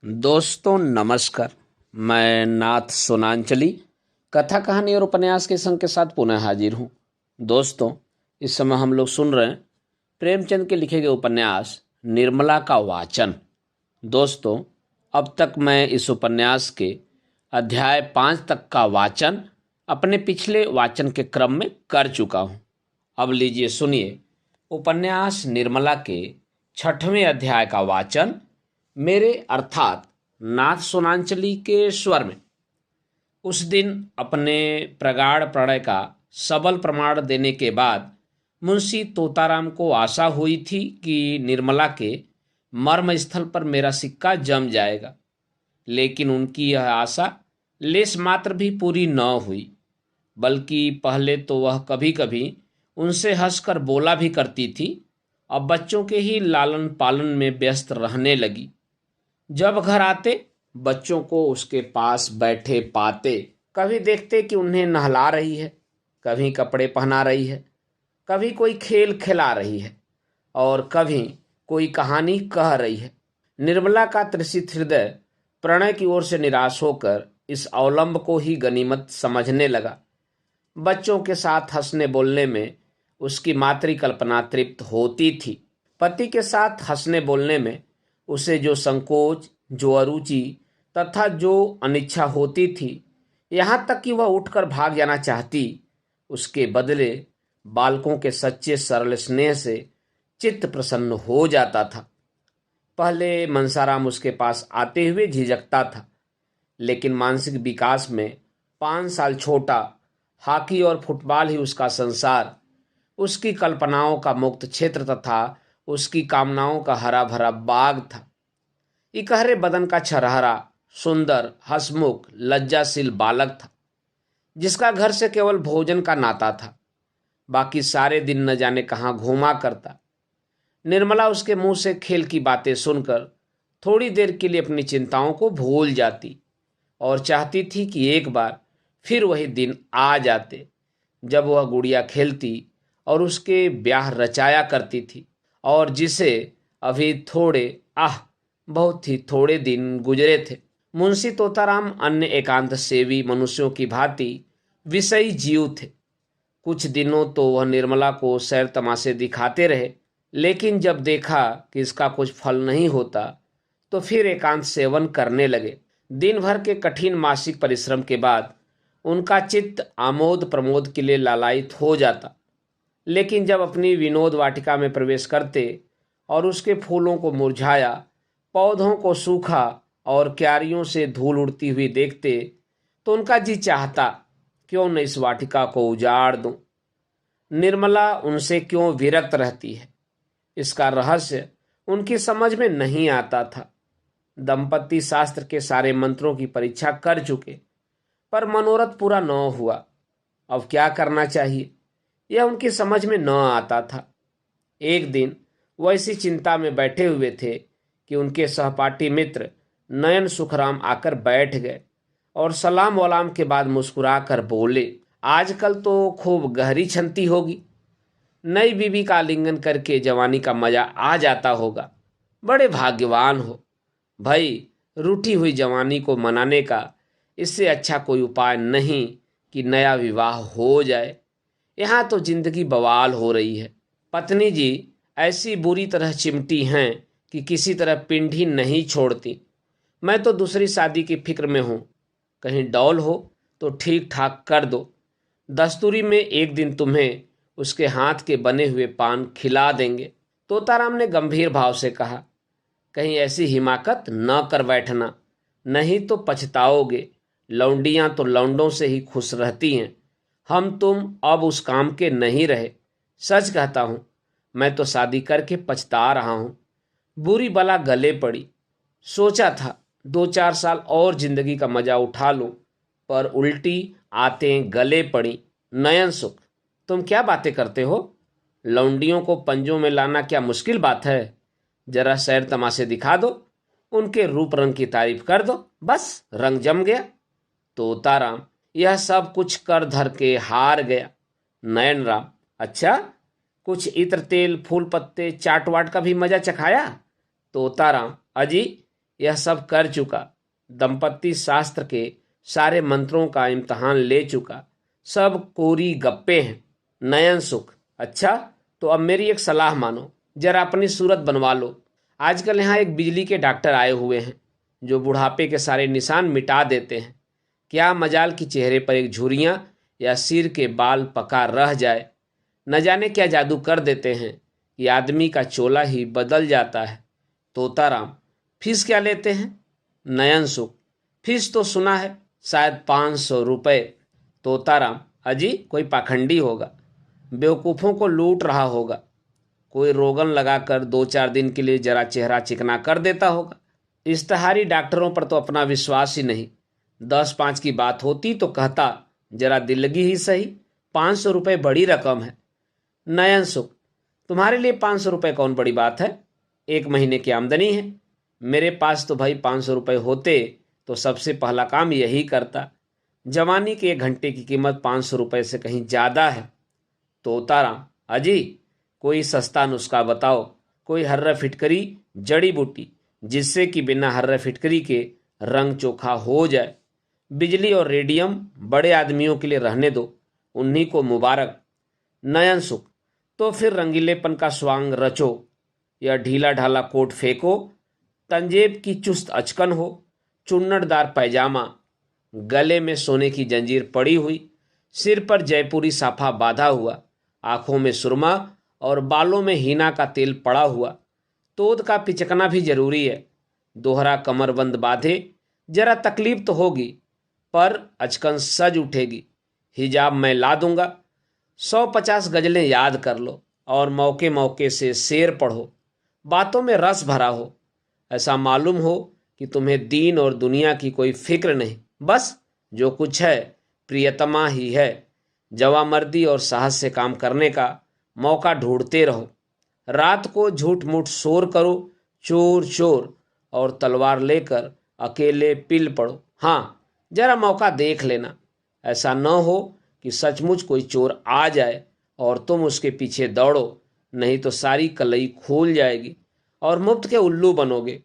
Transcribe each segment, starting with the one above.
दोस्तों नमस्कार। मैं नाथ सोनांचली कथा कहानी और उपन्यास के संग के साथ पुनः हाजिर हूँ। दोस्तों, इस समय हम लोग सुन रहे हैं प्रेमचंद के लिखे गए उपन्यास निर्मला का वाचन। दोस्तों, अब तक मैं इस उपन्यास के अध्याय 5 तक का वाचन अपने पिछले वाचन के क्रम में कर चुका हूँ। अब लीजिए सुनिए उपन्यास निर्मला के 6वें अध्याय का वाचन मेरे अर्थात नाथ सोनांचली के स्वर में। उस दिन अपने प्रगाढ़ प्रणय का सबल प्रमाण देने के बाद मुंशी तोताराम को आशा हुई थी कि निर्मला के मर्म स्थल पर मेरा सिक्का जम जाएगा, लेकिन उनकी यह आशा लेश मात्र भी पूरी न हुई। बल्कि पहले तो वह कभी कभी उनसे हंसकर बोला भी करती थी, अब बच्चों के ही लालन पालन में व्यस्त रहने लगी। जब घर आते बच्चों को उसके पास बैठे पाते, कभी देखते कि उन्हें नहला रही है, कभी कपड़े पहना रही है, कभी कोई खेल खिला रही है और कभी कोई कहानी कह रही है। निर्मला का तृषित हृदय प्रणय की ओर से निराश होकर इस अवलंब को ही गनीमत समझने लगा। बच्चों के साथ हंसने बोलने में उसकी मातृकल्पना तृप्त होती थी। पति के साथ हंसने बोलने में उसे जो संकोच, जो अरुचि तथा जो अनिच्छा होती थी, यहाँ तक कि वह उठकर भाग जाना चाहती, उसके बदले बालकों के सच्चे सरल स्नेह से चित्त प्रसन्न हो जाता था। पहले मनसाराम उसके पास आते हुए झिझकता था, लेकिन मानसिक विकास में 5 साल छोटा, हॉकी और फुटबॉल ही उसका संसार, उसकी कल्पनाओं का मुक्त क्षेत्र तथा उसकी कामनाओं का हरा भरा बाग था। इकहरे बदन का छरहरा, सुंदर, हंसमुख, लज्जाशील बालक था, जिसका घर से केवल भोजन का नाता था। बाकी सारे दिन न जाने कहाँ घूमा करता। निर्मला उसके मुंह से खेल की बातें सुनकर थोड़ी देर के लिए अपनी चिंताओं को भूल जाती और चाहती थी कि एक बार फिर वही दिन आ जाते जब वह गुड़िया खेलती और उसके ब्याह रचाया करती थी, और जिसे अभी बहुत ही थोड़े दिन गुजरे थे। मुंशी तोताराम अन्य एकांत सेवी मनुष्यों की भांति विषयी जीव थे। कुछ दिनों तो वह निर्मला को सैर तमाशे दिखाते रहे, लेकिन जब देखा कि इसका कुछ फल नहीं होता तो फिर एकांत सेवन करने लगे। दिन भर के कठिन मासिक परिश्रम के बाद उनका चित्त आमोद प्रमोद के लिए लालायित हो जाता, लेकिन जब अपनी विनोद वाटिका में प्रवेश करते और उसके फूलों को मुरझाया, पौधों को सूखा और क्यारियों से धूल उड़ती हुई देखते तो उनका जी चाहता क्यों न इस वाटिका को उजाड़ दूं। निर्मला उनसे क्यों विरक्त रहती है, इसका रहस्य उनकी समझ में नहीं आता था। दंपति शास्त्र के सारे मंत्रों की परीक्षा कर चुके, पर मनोरथ पूरा न हुआ। अब क्या करना चाहिए यह उनकी समझ में न आता था। एक दिन वह इसी चिंता में बैठे हुए थे कि उनके सहपाठी मित्र नयन सुखराम आकर बैठ गए और सलाम वलाम के बाद मुस्कुरा कर बोले, आजकल तो खूब गहरी छंती होगी, नई बीवी का आलिंगन करके जवानी का मजा आ जाता होगा। बड़े भाग्यवान हो भाई, रूठी हुई जवानी को मनाने का इससे अच्छा कोई उपाय नहीं कि नया विवाह हो जाए। यहाँ तो जिंदगी बवाल हो रही है। पत्नी जी ऐसी बुरी तरह चिमटी हैं कि किसी तरह पिंड ही नहीं छोड़ती। मैं तो दूसरी शादी की फिक्र में हूँ, कहीं डौल हो तो ठीक ठाक कर दो। दस्तूरी में एक दिन तुम्हें उसके हाथ के बने हुए पान खिला देंगे। तोताराम ने गंभीर भाव से कहा, कहीं ऐसी हिमाकत न कर बैठना, नहीं तो पछताओगे। लौंडियां तो लौंडों से ही खुश रहती हैं, हम तुम अब उस काम के नहीं रहे। सच कहता हूं, मैं तो शादी करके पछता रहा हूं। बुरी बला गले पड़ी। सोचा था 2-4 साल और जिंदगी का मजा उठा लूं, पर उल्टी आते गले पड़ी। नयन सुख, तुम क्या बातें करते हो? लौंडियों को पंजों में लाना क्या मुश्किल बात है? जरा सैर तमाशे दिखा दो, उनके रूप रंग की तारीफ कर दो, बस रंग जम गया। तोताराम यह सब कुछ कर धर के हार गया। नयन राम, अच्छा कुछ इत्र तेल फूल पत्ते चाट वाट का भी मजा चखाया? तोताराम, अजी यह सब कर चुका, दंपत्ति शास्त्र के सारे मंत्रों का इम्तहान ले चुका, सब कोरी गप्पे हैं। नयन सुख, अच्छा तो अब मेरी एक सलाह मानो, जरा अपनी सूरत बनवा लो। आजकल यहाँ एक बिजली के डॉक्टर आए हुए हैं जो बुढ़ापे के सारे निशान मिटा देते हैं। क्या मजाल कि चेहरे पर एक झुर्रियाँ या सिर के बाल पका रह जाए। न जाने क्या जादू कर देते हैं कि आदमी का चोला ही बदल जाता है। तोताराम, फीस क्या लेते हैं? नयन सुख, फीस तो सुना है शायद 500 रुपये। तोताराम, अजी कोई पाखंडी होगा, बेवकूफ़ों को लूट रहा होगा। कोई रोगन लगाकर 2-4 दिन के लिए जरा चेहरा चिकना कर देता होगा। इश्तहारी डॉक्टरों पर तो अपना विश्वास ही नहीं। 10-5 की बात होती तो कहता जरा दिल लगी ही सही, 500 रुपये बड़ी रकम है। नयन सुख, तुम्हारे लिए 500 रुपये कौन बड़ी बात है? 1 महीने की आमदनी है। मेरे पास तो भाई 500 रुपये होते तो सबसे पहला काम यही करता। जवानी के 1 घंटे की कीमत 500 रुपये से कहीं ज़्यादा है। तोताराम, अजी कोई सस्ता नुस्खा बताओ, कोई हर्रा फिटकरी जड़ी बूटी जिससे कि बिना हर्रा फिटकरी के रंग चोखा हो जाए। बिजली और रेडियम बड़े आदमियों के लिए रहने दो, उन्हीं को मुबारक। नयन सुख, तो फिर रंगीलेपन का स्वांग रचो या ढीला ढाला कोट फेंको, तंजेब की चुस्त अचकन हो, चुन्नटदार पैजामा, गले में सोने की जंजीर पड़ी हुई, सिर पर जयपुरी साफा बांधा हुआ, आंखों में सुरमा और बालों में हीना का तेल पड़ा हुआ। तोद का पिचकना भी जरूरी है। दोहरा कमरबंद बांधे, जरा तकलीफ तो होगी पर अचकन सज उठेगी। हिजाब मैं ला दूंगा। 150 गजलें याद कर लो और मौके मौके से शेर पढ़ो। बातों में रस भरा हो, ऐसा मालूम हो कि तुम्हें दीन और दुनिया की कोई फिक्र नहीं, बस जो कुछ है प्रियतमा ही है। जवामर्दी और साहस से काम करने का मौका ढूंढते रहो। रात को झूठ मूठ शोर करो, चोर चोर, और तलवार लेकर अकेले पिल पड़ो। हाँ, जरा मौका देख लेना, ऐसा न हो कि सचमुच कोई चोर आ जाए और तुम उसके पीछे दौड़ो, नहीं तो सारी कलई खोल जाएगी और मुफ्त के उल्लू बनोगे।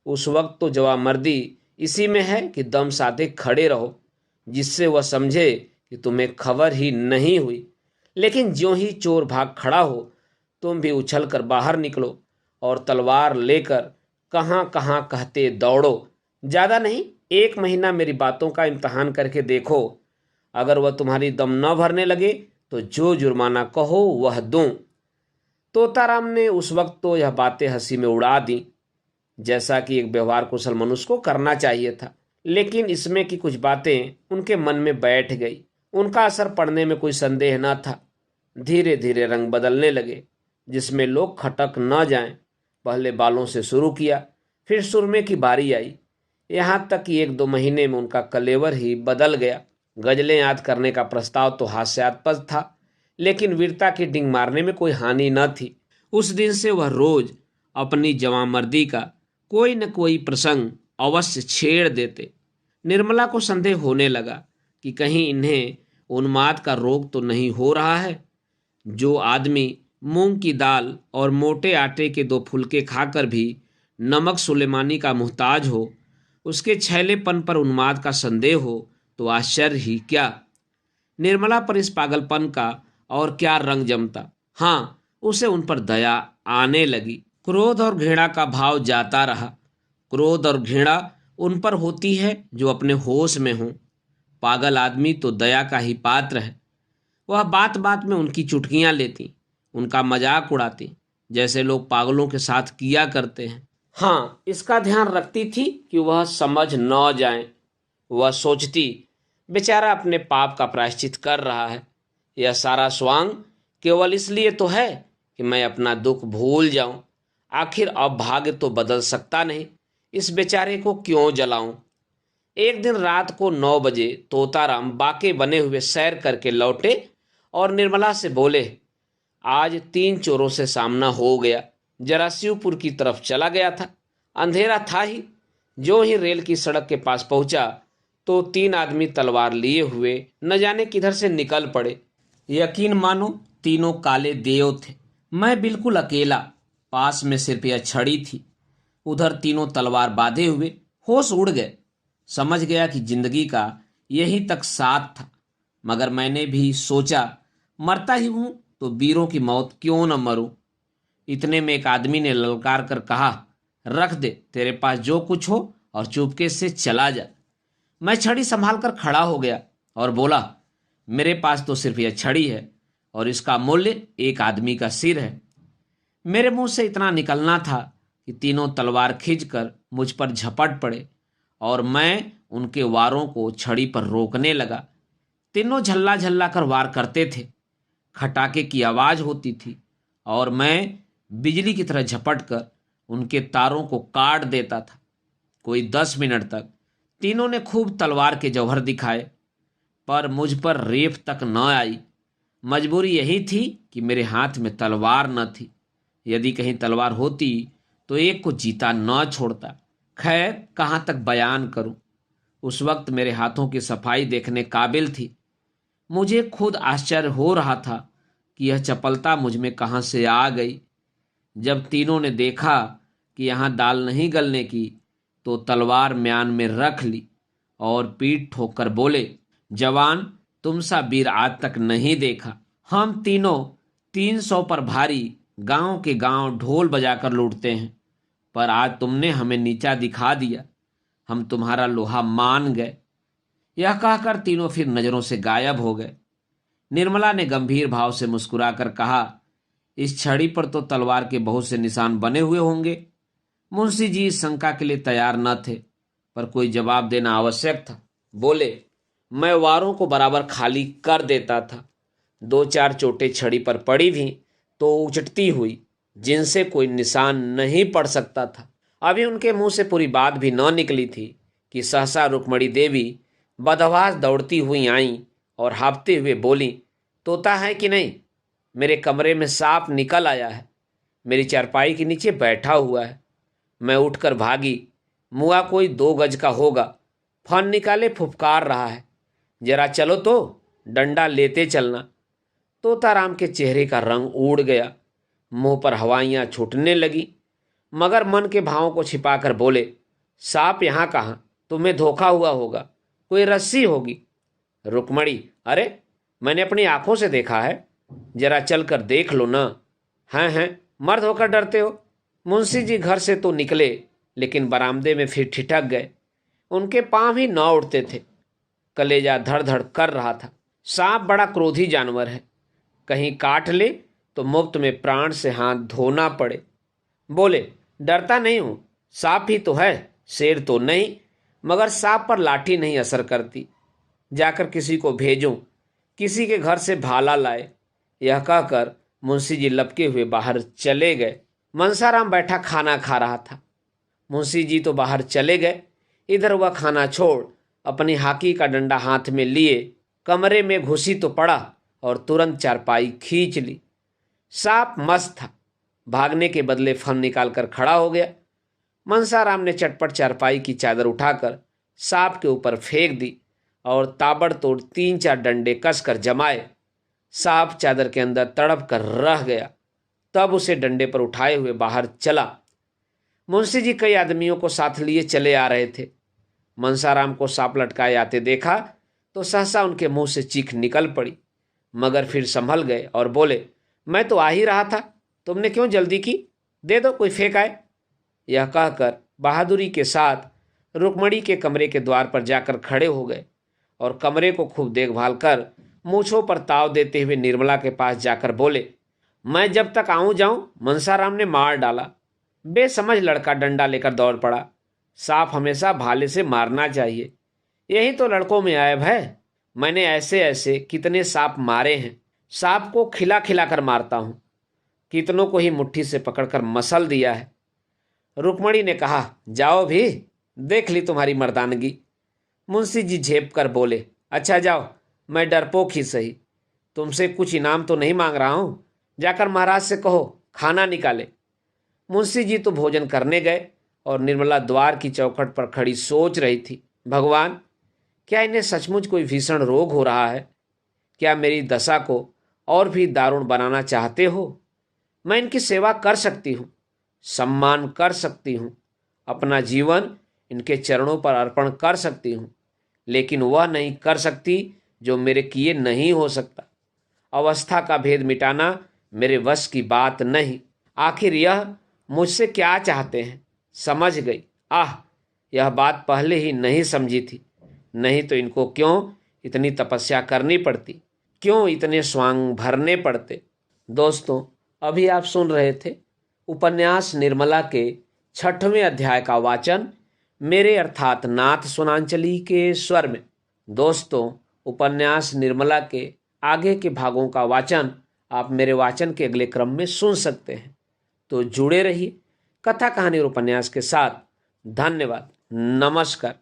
उस वक्त तो जवामर्दी इसी में है कि दम साधे खड़े रहो, जिससे वह समझे कि तुम्हें खबर ही नहीं हुई। लेकिन ज्यों ही चोर भाग खड़ा हो, तुम भी उछल कर बाहर निकलो और तलवार लेकर कहाँ कहाँ कहते दौड़ो। ज़्यादा नहीं, 1 महीना मेरी बातों का इम्तहान करके देखो। अगर वह तुम्हारी दम न भरने लगे तो जो जुर्माना कहो वह दूं। तोताराम ने उस वक्त तो यह बातें हंसी में उड़ा दी, जैसा कि एक व्यवहार कुशल मनुष्य को करना चाहिए था। लेकिन इसमें की कुछ बातें उनके मन में बैठ गई। उनका असर पड़ने में कोई संदेह न था। धीरे धीरे रंग बदलने लगे, जिसमें लोग खटक न जाएं। पहले बालों से शुरू किया, फिर सुरमे की बारी आई, यहाँ तक कि 1-2 महीने में उनका कलेवर ही बदल गया। गजलें याद करने का प्रस्ताव तो हास्यास्पद था, लेकिन वीरता की डिंग मारने में कोई हानि न थी। उस दिन से वह रोज अपनी जवामर्दी का कोई न कोई प्रसंग अवश्य छेड़ देते। निर्मला को संदेह होने लगा कि कहीं इन्हें उन्माद का रोग तो नहीं हो रहा है। जो आदमी मूंग की दाल और मोटे आटे के 2 फुलके खाकर भी नमक सुलेमानी का मुहताज हो, उसके छैलेपन पर उन्माद का संदेह हो तो आश्चर्य ही क्या। निर्मला पर इस पागलपन का और क्या रंग जमता। हाँ, उसे उन पर दया आने लगी। क्रोध और घृणा का भाव जाता रहा। क्रोध और घृणा उन पर होती है जो अपने होश में हों। पागल आदमी तो दया का ही पात्र है। वह बात बात में उनकी चुटकियां लेती, उनका मजाक उड़ाती, जैसे लोग पागलों के साथ किया करते हैं। हाँ, इसका ध्यान रखती थी कि वह समझ न जाएं। वह सोचती, बेचारा अपने पाप का प्रायश्चित कर रहा है। यह सारा स्वांग केवल इसलिए तो है कि मैं अपना दुख भूल जाऊं। आखिर अब भाग्य तो बदल सकता नहीं, इस बेचारे को क्यों जलाऊं। एक दिन रात को 9 बजे तोताराम बाके बने हुए सैर करके लौटे और निर्मला से बोले, आज 3 चोरों से सामना हो गया। जरा शिवपुर की तरफ चला गया था, अंधेरा था ही। जो ही रेल की सड़क के पास पहुंचा तो 3 आदमी तलवार लिए हुए न जाने किधर से निकल पड़े। यकीन मानो, तीनों काले देव थे। मैं बिल्कुल अकेला, पास में सिर्फ यह छड़ी थी। उधर तीनों तलवार बांधे हुए होश उड़ गए। समझ गया कि जिंदगी का यही तक साथ था, मगर मैंने भी सोचा मरता ही हूं तो वीरों की मौत क्यों न मरूं। इतने में एक आदमी ने ललकार कर कहा, रख दे तेरे पास जो कुछ हो और चुपके से चला जा। मैं छड़ी संभाल कर खड़ा हो गया और बोला, मेरे पास तो सिर्फ यह छड़ी है और इसका मूल्य एक आदमी का सिर है। मेरे मुंह से इतना निकलना था कि तीनों तलवार खींचकर मुझ पर झपट पड़े और मैं उनके वारों को छड़ी पर रोकने लगा। तीनों झल्ला झल्ला कर वार करते थे। खटाके की आवाज होती थी और मैं बिजली की तरह झपट कर उनके तारों को काट देता था। कोई 10 मिनट तक तीनों ने खूब तलवार के जौहर दिखाए, पर मुझ पर रेफ तक न आई। मजबूरी यही थी कि मेरे हाथ में तलवार न थी। यदि कहीं तलवार होती तो एक को जीता न छोड़ता। खैर, कहाँ तक बयान करूं। उस वक्त मेरे हाथों की सफाई देखने काबिल थी। मुझे खुद आश्चर्य हो रहा था कि यह चपलता मुझ में कहाँ से आ गई। जब तीनों ने देखा कि यहाँ दाल नहीं गलने की, तो तलवार म्यान में रख ली और पीठ ठोककर बोले, जवान, तुम सा वीर आज तक नहीं देखा। हम तीनों 300 पर भारी गांव के गांव ढोल बजाकर लूटते हैं, पर आज तुमने हमें नीचा दिखा दिया। हम तुम्हारा लोहा मान गए। यह कहकर तीनों फिर नजरों से गायब हो गए। निर्मला ने गंभीर भाव से मुस्कुराकर कहा, इस छड़ी पर तो तलवार के बहुत से निशान बने हुए होंगे। मुंशी जी इस शंका के लिए तैयार न थे, पर कोई जवाब देना आवश्यक था। बोले, मैं वारों को बराबर खाली कर देता था। 2-4 चोटें छड़ी पर पड़ी भी तो उचटती हुई, जिनसे कोई निशान नहीं पड़ सकता था। अभी उनके मुंह से पूरी बात भी न निकली थी कि सहसा रुक्मणी देवी बदहवास दौड़ती हुई आईं और हाँफते हुए बोली, तोता है कि नहीं? मेरे कमरे में सांप निकल आया है, मेरी चारपाई के नीचे बैठा हुआ है। मैं उठकर भागी। मुआ कोई 2 गज का होगा, फन निकाले फुफकार रहा है। जरा चलो तो डंडा लेते चलना। तोताराम के चेहरे का रंग उड़ गया, मुंह पर हवाइयाँ छूटने लगी, मगर मन के भावों को छिपाकर बोले, सांप यहाँ कहाँ? तुम्हें धोखा हुआ होगा, कोई रस्सी होगी। रुक्मणी, अरे मैंने अपनी आंखों से देखा है, जरा चल कर देख लो ना। हैं मर्द होकर डरते हो। मुंशी जी घर से तो निकले, लेकिन बरामदे में फिर ठिठक गए। उनके पांव ही न उठते थे। कलेजा धड़ धड़ कर रहा था। सांप बड़ा क्रोधी जानवर है, कहीं काट ले तो मुफ्त में प्राण से हाथ धोना पड़े। बोले, डरता नहीं हूं, सांप ही तो है, शेर तो नहीं। मगर सांप पर लाठी नहीं असर करती। जाकर किसी को भेजूं, किसी के घर से भाला लाए। यह कहकर मुंशी जी लपके हुए बाहर चले गए। मनसाराम बैठा खाना खा रहा था। मुंशी जी तो बाहर चले गए। इधर वह खाना छोड़ अपनी हाकी का डंडा हाथ में लिए कमरे में घुसी तो पड़ा और तुरंत चारपाई खींच ली। सांप मस्त था, भागने के बदले फन निकालकर खड़ा हो गया। मनसाराम ने चटपट चारपाई की चादर उठाकर सांप के ऊपर फेंक दी और ताबड़तोड़ 3-4 डंडे कसकर जमाए। सांप चादर के अंदर तड़प कर रह गया। तब उसे डंडे पर उठाए हुए बाहर चला। मुंशी जी कई आदमियों को साथ लिए चले आ रहे थे। मनसाराम को सांप लटकाए आते देखा तो सहसा उनके मुंह से चीख निकल पड़ी, मगर फिर संभल गए और बोले, मैं तो आ ही रहा था, तुमने क्यों जल्दी की? दे दो, कोई फेंक आए। यह कहकर बहादुरी के साथ रुक्मणी के कमरे के द्वार पर जाकर खड़े हो गए और कमरे को खूब देखभाल कर मूछों पर ताव देते हुए निर्मला के पास जाकर बोले, मैं जब तक आऊं जाऊं मनसाराम ने मार डाला। बेसमझ लड़का डंडा लेकर दौड़ पड़ा। सांप हमेशा भाले से मारना चाहिए, यही तो लड़कों में ऐब है। मैंने ऐसे ऐसे कितने सांप मारे हैं, सांप को खिला खिला कर मारता हूं, कितनों को ही मुट्ठी से पकड़कर मसल दिया है। रुक्मणी ने कहा, जाओ भी, देख ली तुम्हारी मर्दानगी। मुंशी जी झेप कर बोले, अच्छा जाओ, मैं डरपोक ही सही, तुमसे कुछ इनाम तो नहीं मांग रहा हूं, जाकर महाराज से कहो खाना निकाले। मुंशी जी तो भोजन करने गए और निर्मला द्वार की चौखट पर खड़ी सोच रही थी, भगवान, क्या इन्हें सचमुच कोई भीषण रोग हो रहा है? क्या मेरी दशा को और भी दारुण बनाना चाहते हो? मैं इनकी सेवा कर सकती हूँ, सम्मान कर सकती हूँ, अपना जीवन इनके चरणों पर अर्पण कर सकती हूँ, लेकिन वह नहीं कर सकती जो मेरे किए नहीं हो सकता। अवस्था का भेद मिटाना मेरे वश की बात नहीं। आखिर यह मुझसे क्या चाहते हैं? समझ गई। आह, यह बात पहले ही नहीं समझी थी। नहीं तो इनको क्यों इतनी तपस्या करनी पड़ती, क्यों इतने स्वांग भरने पड़ते। दोस्तों, अभी आप सुन रहे थे उपन्यास निर्मला के 6वें अध्याय का वाचन मेरे अर्थात नाथ सोनांचली के स्वर में। दोस्तों, उपन्यास निर्मला के आगे के भागों का वाचन आप मेरे वाचन के अगले क्रम में सुन सकते हैं। तो जुड़े रहिए कथा कहानी और उपन्यास के साथ। धन्यवाद। नमस्कार।